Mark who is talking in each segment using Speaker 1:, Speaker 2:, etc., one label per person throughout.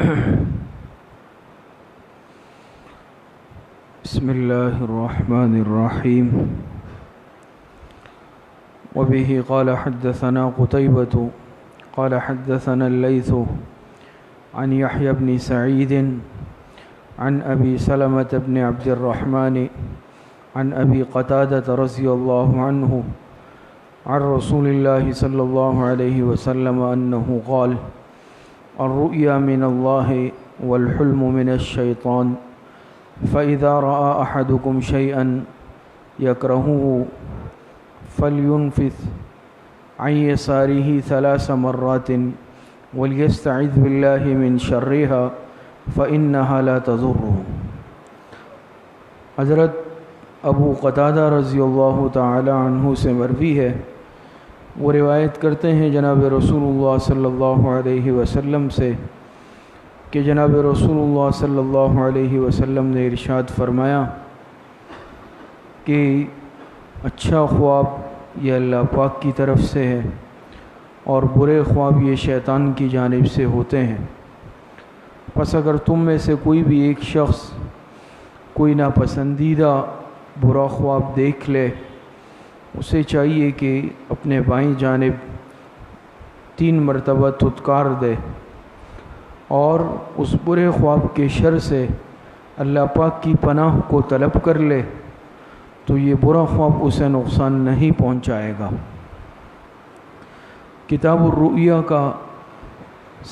Speaker 1: بسم الله الرحمن الرحيم. وبه قال حدثنا قتيبة قال حدثنا الليث عن يحيى بن سعيد عن أبي سلمة بن عبد الرحمن عن أبي قتادة رضي الله عنه عن رسول الله صلى الله عليه وسلم أنه قال: الرؤيا من الله والحلم من الشيطان، فإذا رأى أحدكم شيئا يكرهه فلينفث عن يساره 3 مرات وليستعذ بالله من شرها فإنها لا تضره. حضرت ابو قتادہ رضی اللہ تعالی عنہ سے مروی ہے، وہ روایت کرتے ہیں جناب رسول اللہ صلی اللہ علیہ وسلم سے کہ جناب رسول اللہ صلی اللہ علیہ وسلم نے ارشاد فرمایا کہ اچھا خواب یہ اللہ پاک کی طرف سے ہے اور برے خواب یہ شیطان کی جانب سے ہوتے ہیں۔ پس اگر تم میں سے کوئی بھی ایک شخص کوئی ناپسندیدہ برا خواب دیکھ لے، اسے چاہیے کہ اپنے بائیں جانب 3 مرتبہ دھتکار دے اور اس برے خواب کے شر سے اللہ پاک کی پناہ کو طلب کر لے، تو یہ برا خواب اسے نقصان نہیں پہنچائے گا۔ کتاب الرؤیا کا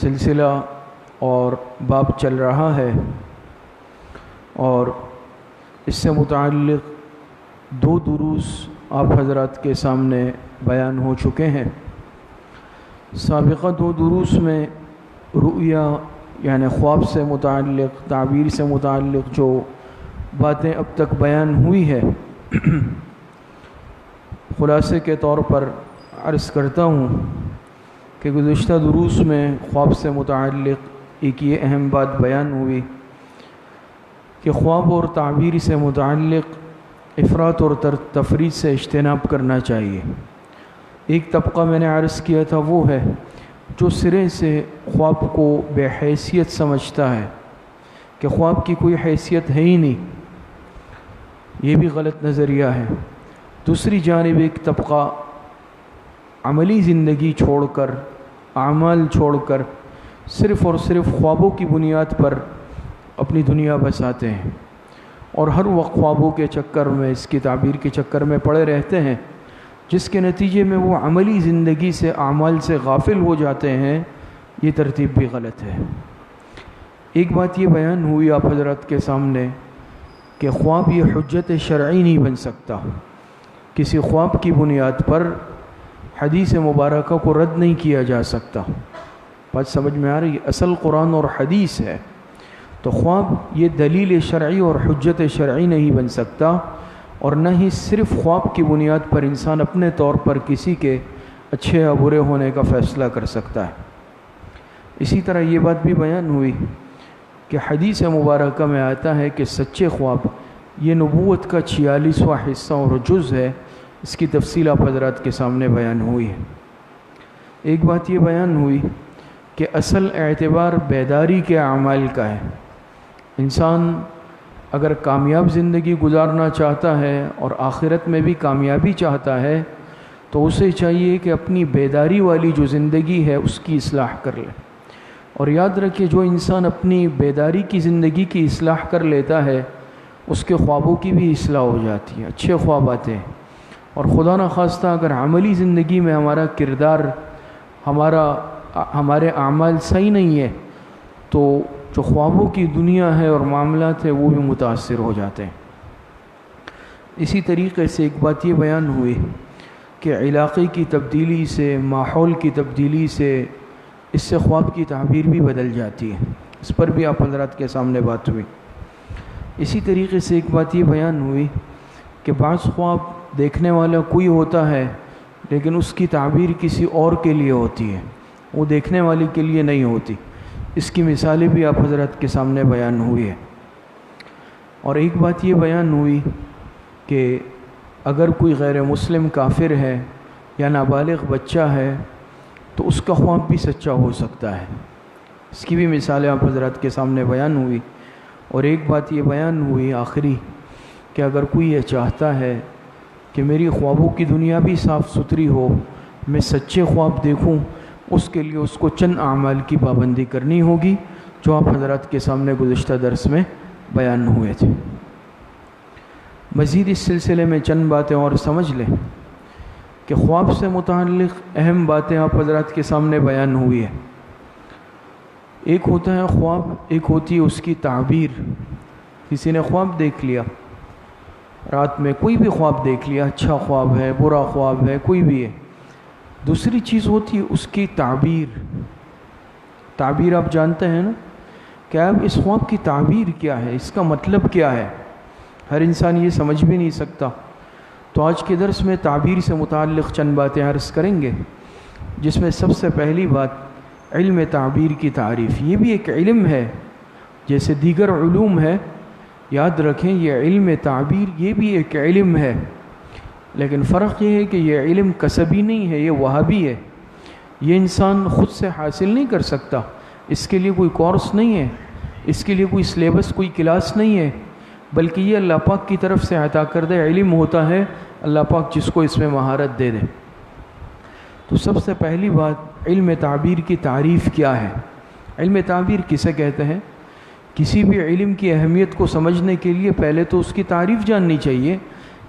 Speaker 1: سلسلہ اور باب چل رہا ہے، اور اس سے متعلق 2 دروس آپ حضرات کے سامنے بیان ہو چکے ہیں۔ سابقہ 2 دروس میں رؤیا یعنی خواب سے متعلق، تعبیر سے متعلق جو باتیں اب تک بیان ہوئی ہے، خلاصے کے طور پر عرض کرتا ہوں کہ گزشتہ دروس میں خواب سے متعلق ایک یہ اہم بات بیان ہوئی کہ خواب اور تعبیر سے متعلق افراط اور تفریط سے اجتناب کرنا چاہیے۔ ایک طبقہ میں نے عرض کیا تھا وہ ہے جو سرے سے خواب کو بے حیثیت سمجھتا ہے کہ خواب کی کوئی حیثیت ہے ہی نہیں، یہ بھی غلط نظریہ ہے۔ دوسری جانب ایک طبقہ عملی زندگی چھوڑ کر، اعمال چھوڑ کر صرف اور صرف خوابوں کی بنیاد پر اپنی دنیا بساتے ہیں اور ہر وقت خوابوں کے چکر میں، اس کی تعبیر کے چکر میں پڑے رہتے ہیں، جس کے نتیجے میں وہ عملی زندگی سے، اعمال سے غافل ہو جاتے ہیں۔ یہ ترتیب بھی غلط ہے۔ ایک بات یہ بیان ہوئی آپ حضرات کے سامنے کہ خواب یہ حجت شرعی نہیں بن سکتا، کسی خواب کی بنیاد پر حدیث مبارکہ کو رد نہیں کیا جا سکتا۔ بات سمجھ میں آ رہی ہے؟ اصل قرآن اور حدیث ہے، تو خواب یہ دلیل شرعی اور حجت شرعی نہیں بن سکتا، اور نہ ہی صرف خواب کی بنیاد پر انسان اپنے طور پر کسی کے اچھے یا برے ہونے کا فیصلہ کر سکتا ہے۔ اسی طرح یہ بات بھی بیان ہوئی کہ حدیث مبارکہ میں آتا ہے کہ سچے خواب یہ نبوت کا 46واں حصہ اور جز ہے۔ اس کی تفصیل آپ حضرات کے سامنے بیان ہوئی ہے۔ ایک بات یہ بیان ہوئی کہ اصل اعتبار بیداری کے اعمال کا ہے۔ انسان اگر کامیاب زندگی گزارنا چاہتا ہے اور آخرت میں بھی کامیابی چاہتا ہے تو اسے چاہیے کہ اپنی بیداری والی جو زندگی ہے اس کی اصلاح کر لے۔ اور یاد رکھیے، جو انسان اپنی بیداری کی زندگی کی اصلاح کر لیتا ہے اس کے خوابوں کی بھی اصلاح ہو جاتی ہے، اچھے خواب آتے ہیں۔ اور خدا نخواستہ اگر عملی زندگی میں ہمارا کردار، ہمارے اعمال صحیح نہیں ہے تو جو خوابوں کی دنیا ہے اور معاملات ہیں وہ بھی متاثر ہو جاتے ہیں۔ اسی طریقے سے ایک بات یہ بیان ہوئی کہ علاقے کی تبدیلی سے، ماحول کی تبدیلی سے، اس سے خواب کی تعبیر بھی بدل جاتی ہے۔ اس پر بھی آپ حضرات کے سامنے بات ہوئی۔ اسی طریقے سے ایک بات یہ بیان ہوئی کہ بعض خواب دیکھنے والا کوئی ہوتا ہے لیکن اس کی تعبیر کسی اور کے لیے ہوتی ہے، وہ دیکھنے والے کے لیے نہیں ہوتی۔ اس کی مثالیں بھی آپ حضرات کے سامنے بیان ہوئی ہے۔ اور ایک بات یہ بیان ہوئی کہ اگر کوئی غیر مسلم کافر ہے یا نابالغ بچہ ہے تو اس کا خواب بھی سچا ہو سکتا ہے۔ اس کی بھی مثالیں آپ حضرات کے سامنے بیان ہوئی، اور ایک بات یہ بیان ہوئی آخری کہ اگر کوئی یہ چاہتا ہے کہ میری خوابوں کی دنیا بھی صاف ستھری ہو، میں سچے خواب دیکھوں، اس کے لیے اس کو چند اعمال کی پابندی کرنی ہوگی جو آپ حضرات کے سامنے گزشتہ درس میں بیان ہوئے تھے۔ مزید اس سلسلے میں چند باتیں اور سمجھ لیں کہ خواب سے متعلق اہم باتیں آپ حضرات کے سامنے بیان ہوئی ہے۔ ایک ہوتا ہے خواب، ایک ہوتی ہے اس کی تعبیر۔ کسی نے خواب دیکھ لیا، رات میں کوئی بھی خواب دیکھ لیا، اچھا خواب ہے، برا خواب ہے، کوئی بھی ہے۔ دوسری چیز ہوتی ہے اس کی تعبیر۔ تعبیر آپ جانتے ہیں نا کہ اب اس خواب کی تعبیر کیا ہے، اس کا مطلب کیا ہے، ہر انسان یہ سمجھ بھی نہیں سکتا۔ تو آج کے درس میں تعبیر سے متعلق چند باتیں عرض کریں گے، جس میں سب سے پہلی بات علم تعبیر کی تعریف۔ یہ بھی ایک علم ہے جیسے دیگر علوم ہے، یاد رکھیں یہ علم تعبیر یہ بھی ایک علم ہے، لیکن فرق یہ ہے کہ یہ علم کسبی نہیں ہے، یہ وہابی ہے۔ یہ انسان خود سے حاصل نہیں کر سکتا، اس کے لیے کوئی کورس نہیں ہے، اس کے لیے کوئی سلیبس، کوئی کلاس نہیں ہے، بلکہ یہ اللہ پاک کی طرف سے عطا کردہ علم ہوتا ہے، اللہ پاک جس کو اس میں مہارت دے دے۔ تو سب سے پہلی بات علم تعبیر کی تعریف کیا ہے۔ علم تعبیر کسے کہتے ہیں؟ کسی بھی علم کی اہمیت کو سمجھنے کے لیے پہلے تو اس کی تعریف جاننی چاہیے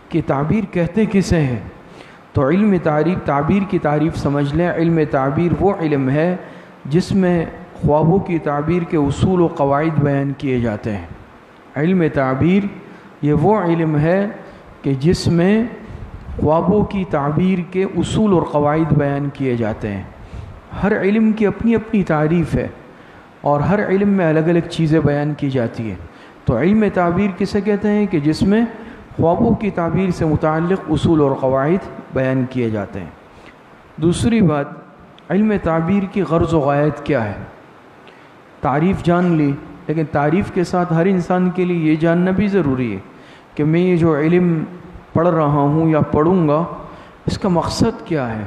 Speaker 1: کہ تعبیر کہتے کسے ہیں۔ تو علم تعبیر کی تعریف سمجھ لیں۔ علم تعبیر وہ علم ہے جس میں خوابوں کی تعبیر کے اصول و قواعد بیان کیے جاتے ہیں۔ علم تعبیر یہ وہ علم ہے کہ جس میں خوابوں کی تعبیر کے اصول اور قواعد بیان کیے جاتے ہیں۔ ہر علم کی اپنی اپنی تعریف ہے اور ہر علم میں الگ الگ چیزیں بیان کی جاتی ہیں۔ تو علم تعبیر کسے کہتے ہیں کہ جس میں خوابوں کی تعبیر سے متعلق اصول اور قواعد بیان کیے جاتے ہیں۔ دوسری بات علم تعبیر کی غرض و غایت کیا ہے۔ تعریف جان لی، لیکن تعریف کے ساتھ ہر انسان کے لیے یہ جاننا بھی ضروری ہے کہ میں یہ جو علم پڑھ رہا ہوں یا پڑھوں گا اس کا مقصد کیا ہے،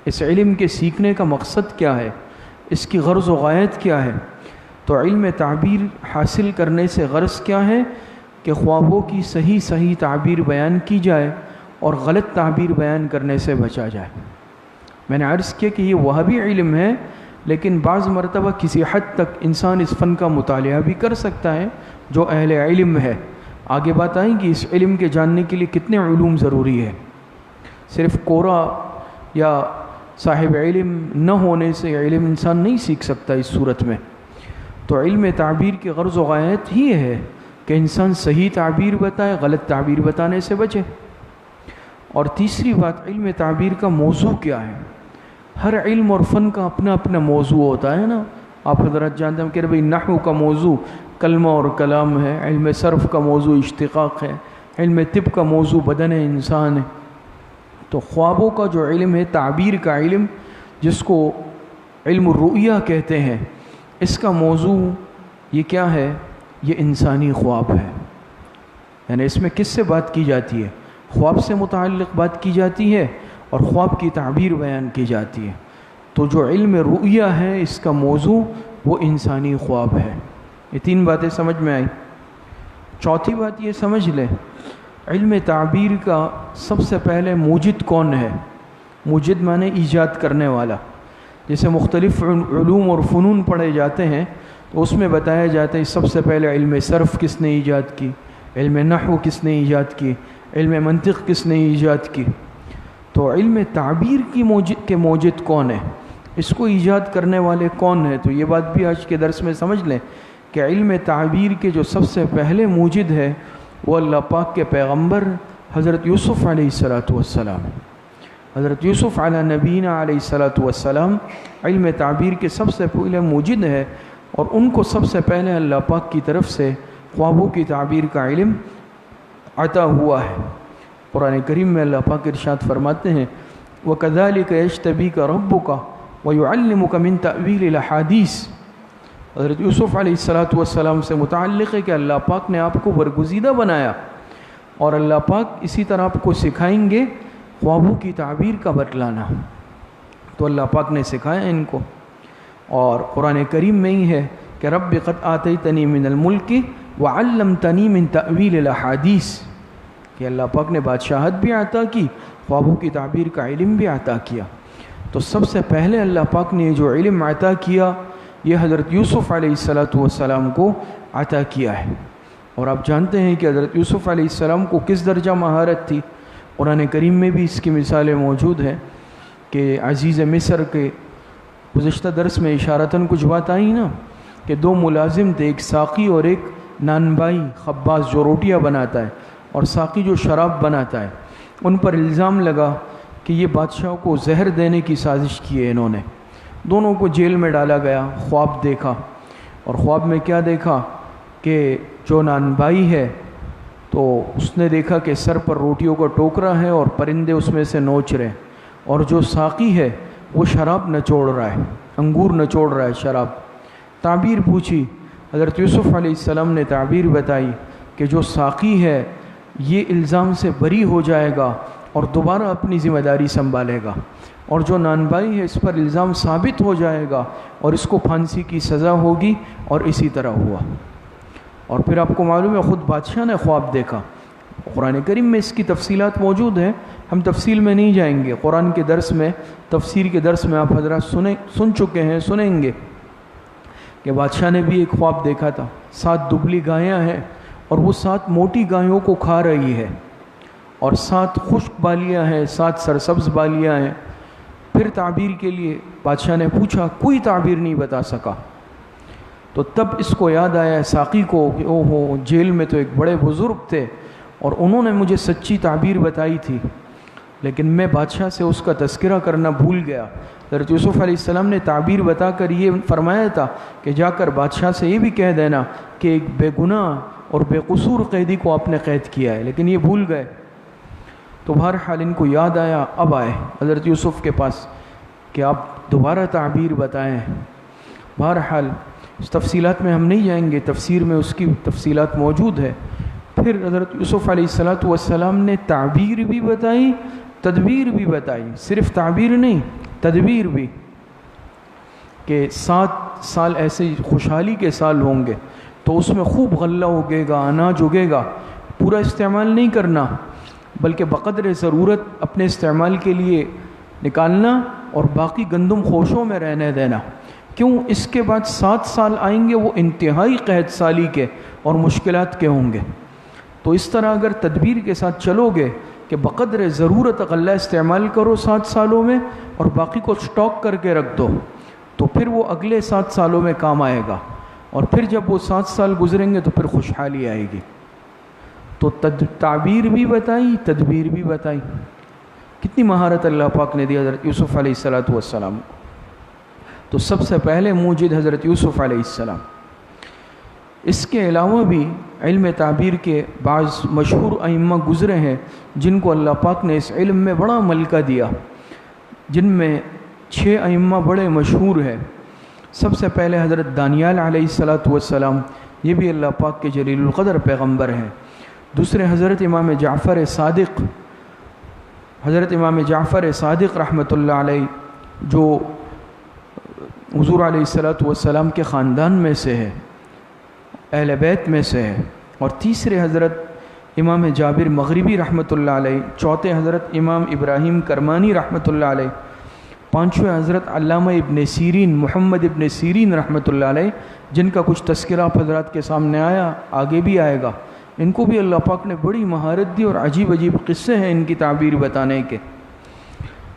Speaker 1: اس علم کے سیکھنے کا مقصد کیا ہے، اس کی غرض و غایت کیا ہے۔ تو علم تعبیر حاصل کرنے سے غرض کیا ہے کہ خوابوں کی صحیح تعبیر بیان کی جائے اور غلط تعبیر بیان کرنے سے بچا جائے۔ میں نے عرض کیا کہ یہ وہ بھی علم ہے، لیکن بعض مرتبہ کسی حد تک انسان اس فن کا مطالعہ بھی کر سکتا ہے جو اہل علم ہے۔ آگے بات آئیں کہ اس علم کے جاننے کے لیے کتنے علوم ضروری ہے۔ صرف کورا یا صاحب علم نہ ہونے سے علم انسان نہیں سیکھ سکتا اس صورت میں۔ تو علم تعبیر کی غرض و غایت ہی ہے کہ انسان صحیح تعبیر بتائے، غلط تعبیر بتانے سے بچے۔ اور تیسری بات علم تعبیر کا موضوع کیا ہے۔ ہر علم اور فن کا اپنا اپنا موضوع ہوتا ہے نا۔ آپ حضرات جانتے ہیں کہ بھئی نحو کا موضوع کلمہ اور کلام ہے، علم صرف کا موضوع اشتقاق ہے، علم طب کا موضوع بدن انسان ہے۔ تو خوابوں کا جو علم ہے، تعبیر کا علم جس کو علم الرؤیا کہتے ہیں، اس کا موضوع یہ کیا ہے؟ یہ انسانی خواب ہے۔ یعنی اس میں کس سے بات کی جاتی ہے؟ خواب سے متعلق بات کی جاتی ہے اور خواب کی تعبیر بیان کی جاتی ہے۔ تو جو علم رؤیا ہے اس کا موضوع وہ انسانی خواب ہے۔ یہ تین باتیں سمجھ میں آئی۔ چوتھی بات یہ سمجھ لیں، علم تعبیر کا سب سے پہلے موجد کون ہے؟ موجد معنی ایجاد کرنے والا۔ جیسے مختلف علوم اور فنون پڑھے جاتے ہیں تو اس میں بتایا جاتا ہے سب سے پہلے علم صرف کس نے ایجاد کی، علم نحو کس نے ایجاد کی، علم منطق کس نے ایجاد کی۔ تو علم تعبیر کے موجد کون ہے، اس کو ایجاد کرنے والے کون ہیں؟ تو یہ بات بھی آج کے درس میں سمجھ لیں کہ علم تعبیر کے جو سب سے پہلے موجد ہے وہ اللہ پاک کے پیغمبر حضرت یوسف علیہ السلام۔ حضرت یوسف علیہ نبینا علیہ السلام علم تعبیر کے سب سے پہلے موجد ہے، اور ان کو سب سے پہلے اللہ پاک کی طرف سے خوابوں کی تعبیر کا علم عطا ہوا ہے۔ قرآن کریم میں اللہ پاک ارشاد فرماتے ہیں وَكَذَلِكَ يَجْتَبِيكَ رَبُّكَ وَيُعَلِّمُكَ مِن تَأْوِيلِ الْأَحَادِيثِ۔ حضرت یوسف علیہ السلام سے متعلق ہے کہ اللہ پاک نے آپ کو برگزیدہ بنایا، اور اللہ پاک اسی طرح آپ کو سکھائیں گے خوابوں کی تعبیر کا بتلانا۔ تو اللہ پاک نے سکھایا ان کو۔ اور قرآن کریم میں ہی ہے کہ رب قد آتیتنی من الملک وعلمتنی من تأویل الاحادیث، کہ اللہ پاک نے بادشاہت بھی عطا کی، خوابوں کی تعبیر کا علم بھی عطا کیا۔ تو سب سے پہلے اللہ پاک نے جو علم عطا کیا یہ حضرت یوسف علیہ السلام کو عطا کیا ہے۔ اور آپ جانتے ہیں کہ حضرت یوسف علیہ السلام کو کس درجہ مہارت تھی، قرآن کریم میں بھی اس کی مثالیں موجود ہیں کہ عزیز مصر کے گزشتہ درس میں اشارتاً کچھ بات آئی نا کہ دو ملازم تھے، ایک ساقی اور ایک نانبائی خباز جو روٹیاں بناتا ہے، اور ساقی جو شراب بناتا ہے۔ ان پر الزام لگا کہ یہ بادشاہ کو زہر دینے کی سازش کی ہے انہوں نے۔ دونوں کو جیل میں ڈالا گیا، خواب دیکھا، اور خواب میں کیا دیکھا کہ جو نانبائی ہے تو اس نے دیکھا کہ سر پر روٹیوں کا ٹوکرا ہے اور پرندے اس میں سے نوچ رہے ہیں، اور جو ساقی ہے وہ شراب نچوڑ رہا ہے، انگور نچوڑ رہا ہے شراب۔ تعبیر پوچھی، حضرت یوسف علیہ السلام نے تعبیر بتائی کہ جو ساقی ہے یہ الزام سے بری ہو جائے گا اور دوبارہ اپنی ذمہ داری سنبھالے گا، اور جو نانبائی ہے اس پر الزام ثابت ہو جائے گا اور اس کو پھانسی کی سزا ہوگی، اور اسی طرح ہوا۔ اور پھر آپ کو معلوم ہے خود بادشاہ نے خواب دیکھا، قرآن کریم میں اس کی تفصیلات موجود ہیں، ہم تفصیل میں نہیں جائیں گے، قرآن کے درس میں، تفسیر کے درس میں آپ حضرات سن چکے ہیں، سنیں گے کہ بادشاہ نے بھی ایک خواب دیکھا تھا، 7 دبلی گایاں ہیں اور وہ 7 موٹی گایوں کو کھا رہی ہے، اور 7 خشک بالیاں ہیں، 7 سرسبز بالیاں ہیں۔ پھر تعبیر کے لیے بادشاہ نے پوچھا، کوئی تعبیر نہیں بتا سکا۔ تو تب اس کو یاد آیا ساقی کو کہ او ہو، جیل میں تو ایک بڑے بزرگ تھے اور انہوں نے مجھے سچی تعبیر بتائی تھی، لیکن میں بادشاہ سے اس کا تذکرہ کرنا بھول گیا۔ حضرت یوسف علیہ السلام نے تعبیر بتا کر یہ فرمایا تھا کہ جا کر بادشاہ سے یہ بھی کہہ دینا کہ ایک بے گناہ اور بے قصور قیدی کو آپ نے قید کیا ہے، لیکن یہ بھول گئے۔ تو بہرحال ان کو یاد آیا، اب آئے حضرت یوسف کے پاس کہ آپ دوبارہ تعبیر بتائیں۔ بہرحال اس تفصیلات میں ہم نہیں جائیں گے، تفسیر میں اس کی تفصیلات موجود ہے۔ پھر حضرت یوسف علیہ السلام نے تعبیر بھی بتائی، تدبیر بھی بتائی، صرف تعبیر نہیں تدبیر بھی، کہ 7 سال ایسے خوشحالی کے سال ہوں گے تو اس میں خوب غلہ اگے گا، اناج اگے گا، پورا استعمال نہیں کرنا بلکہ بقدر ضرورت اپنے استعمال کے لیے نکالنا اور باقی گندم خوشوں میں رہنے دینا۔ کیوں؟ اس کے بعد 7 سال آئیں گے وہ انتہائی قحط سالی کے اور مشکلات کے ہوں گے۔ تو اس طرح اگر تدبیر کے ساتھ چلو گے کہ بقدر ضرورت غلہ استعمال کرو 7 سالوں میں اور باقی کو سٹاک کر کے رکھ دو، تو پھر وہ اگلے 7 سالوں میں کام آئے گا، اور پھر جب وہ 7 سال گزریں گے تو پھر خوشحالی آئے گی۔ تو تعبیر بھی بتائی، تدبیر بھی بتائی۔ کتنی مہارت اللہ پاک نے دی حضرت یوسف علیہ السلام کو۔ تو سب سے پہلے موجد حضرت یوسف علیہ السلام۔ اس کے علاوہ بھی علم تعبیر کے بعض مشہور ائمہ گزرے ہیں جن کو اللہ پاک نے اس علم میں بڑا ملکہ دیا، جن میں 6 ائمہ بڑے مشہور ہیں۔ سب سے پہلے حضرت دانیال علیہ السلام، یہ بھی اللہ پاک کے جلیل القدر پیغمبر ہیں۔ دوسرے حضرت امام جعفر صادق، حضرت امام جعفر صادق رحمۃ اللہ علیہ، جو حضور علیہ السلام کے خاندان میں سے ہے، اہل بیت میں سے ہے۔ اور تیسرے حضرت امام جابر مغربی رحمۃ اللہ علیہ، چوتھے حضرت امام ابراہیم کرمانی رحمۃ اللہ علیہ، پانچویں حضرت علامہ ابن سیرین، محمد ابن سیرین رحمۃ اللہ علیہ، جن کا کچھ تذکرہ آپ حضرات کے سامنے آیا، آگے بھی آئے گا۔ ان کو بھی اللہ پاک نے بڑی مہارت دی اور عجیب عجیب قصے ہیں ان کی تعبیر بتانے کے۔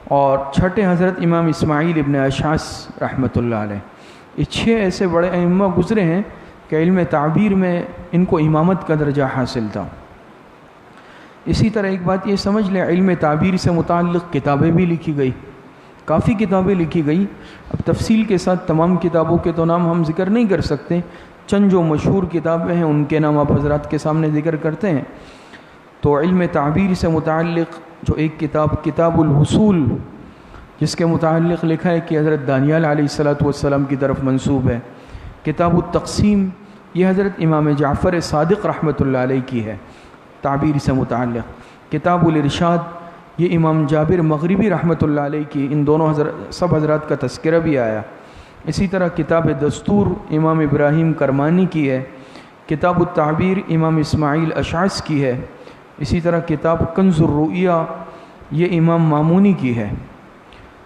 Speaker 1: اور چھٹے حضرت امام اسماعیل ابن اشعث رحمۃ اللہ علیہ۔ یہ 6 ایسے بڑے ائمہ گزرے ہیں کہ علم تعبیر میں ان کو امامت کا درجہ حاصل تھا۔ اسی طرح ایک بات یہ سمجھ لیں، علم تعبیر سے متعلق کتابیں بھی لکھی گئی، کافی کتابیں لکھی گئی۔ اب تفصیل کے ساتھ تمام کتابوں کے تو نام ہم ذکر نہیں کر سکتے، چند جو مشہور کتابیں ہیں ان کے نام آپ حضرات کے سامنے ذکر کرتے ہیں۔ تو علم تعبیر سے متعلق جو ایک کتاب، کتاب الحصول، جس کے متعلق لکھا ہے کہ حضرت دانیال علیہ السلام کی طرف منسوب ہے۔ کتاب التقسیم، یہ حضرت امام جعفر صادق رحمۃ اللہ علیہ کی ہے تعبیر سے متعلق۔ کتاب الارشاد، یہ امام جابر مغربی رحمۃ اللہ علیہ کی، ان دونوں سب حضرات کا تذکرہ بھی آیا۔ اسی طرح کتاب دستور امام ابراہیم کرمانی کی ہے، کتاب التعبیر امام اسماعیل اشعث کی ہے، اسی طرح کتاب کنز الرؤیا یہ امام مامونی کی ہے۔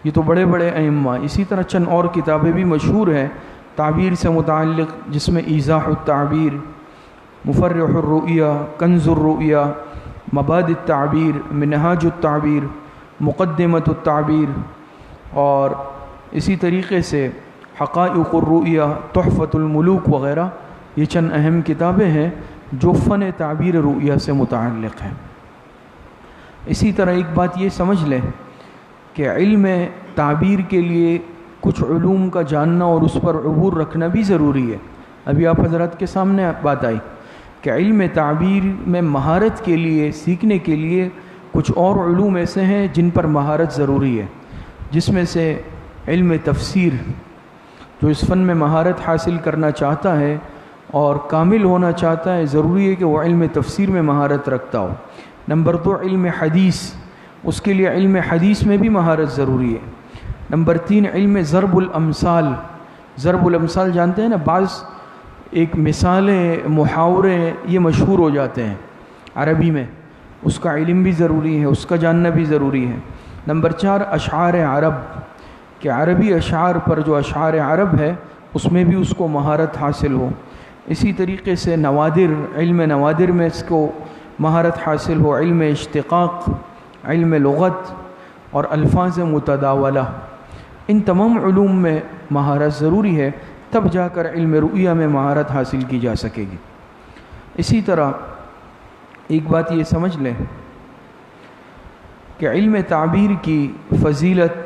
Speaker 1: یہ تو بڑے بڑے ائمہ۔ اسی طرح چند اور کتابیں بھی مشہور ہیں تعبیر سے متعلق، جس میں ایضاح التعبیر، مفرح الرؤیا، کنز الرؤیا، مبادئ التعبیر، منہاج التعبیر، مقدمۃ التعبیر، اور اسی طریقے سے حقائق الرؤیا، تحفۃ الملوک وغیرہ، یہ چند اہم کتابیں ہیں جو فن تعبیر رؤیا سے متعلق ہیں۔ اسی طرح ایک بات یہ سمجھ لیں کہ علم تعبیر کے لیے کچھ علوم کا جاننا اور اس پر عبور رکھنا بھی ضروری ہے۔ ابھی آپ حضرات کے سامنے بات آئی کہ علم تعبیر میں مہارت کے لیے، سیکھنے کے لیے کچھ اور علوم ایسے ہیں جن پر مہارت ضروری ہے، جس میں سے علم تفسیر۔ جو اس فن میں مہارت حاصل کرنا چاہتا ہے اور کامل ہونا چاہتا ہے، ضروری ہے کہ وہ علم تفسیر میں مہارت رکھتا ہو۔ نمبر 2 علم حدیث، اس کے لیے علم حدیث میں بھی مہارت ضروری ہے۔ نمبر 3 علم ضرب الامثال۔ ضرب الامثال جانتے ہیں نا، بعض ایک مثالیں، محاورے یہ مشہور ہو جاتے ہیں عربی میں، اس کا علم بھی ضروری ہے، اس کا جاننا بھی ضروری ہے۔ نمبر 4 اشعار عرب، کہ عربی اشعار پر جو اشعار عرب ہے اس میں بھی اس کو مہارت حاصل ہو۔ اسی طریقے سے نوادر، علم نوادر میں اس کو مہارت حاصل ہو، علم اشتقاق، علم لغت اور الفاظ متداولہ، ان تمام علوم میں مہارت ضروری ہے، تب جا کر علم رؤیہ میں مہارت حاصل کی جا سکے گی۔ اسی طرح ایک بات یہ سمجھ لیں کہ علم تعبیر کی فضیلت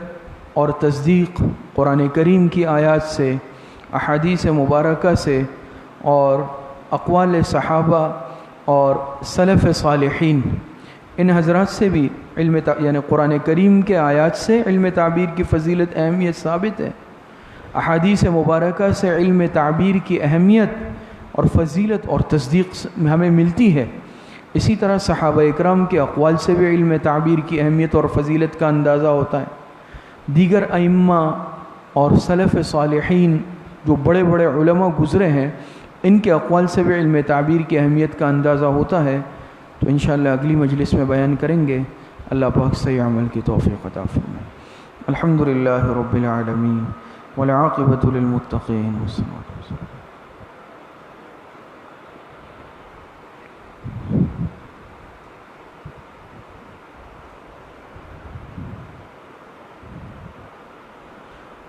Speaker 1: اور تصدیق قرآن کریم کی آیات سے، احادیث مبارکہ سے اور اقوال صحابہ اور سلف صالحین، ان حضرات سے بھی یعنی قرآن کریم کے آیات سے علم تعبیر کی فضیلت، اہمیت ثابت ہے۔ احادیث مبارکہ سے علم تعبیر کی اہمیت اور فضیلت اور تصدیق ہمیں ملتی ہے۔ اسی طرح صحابہ اکرام کے اقوال سے بھی علم تعبیر کی اہمیت اور فضیلت کا اندازہ ہوتا ہے۔ دیگر ائمہ اور سلف صالحین جو بڑے بڑے علماء گزرے ہیں، ان کے اقوال سے بھی علم تعبیر کی اہمیت کا اندازہ ہوتا ہے۔ تو انشاءاللہ اگلی مجلس میں بیان کریں گے۔ اللہ پاک صحیح عمل کی توفیق عطا فرمائے۔ الحمدللہ رب العالمین والعاقبۃ للمتقین والصلاۃ والسلام۔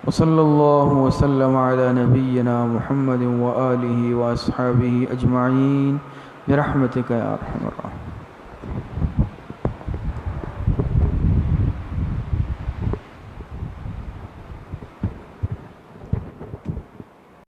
Speaker 1: وصلی اللہ وسلم علی نبینا محمد وآلہ واصحابہ اجمعین برحمتک یا ارحم الراحمین۔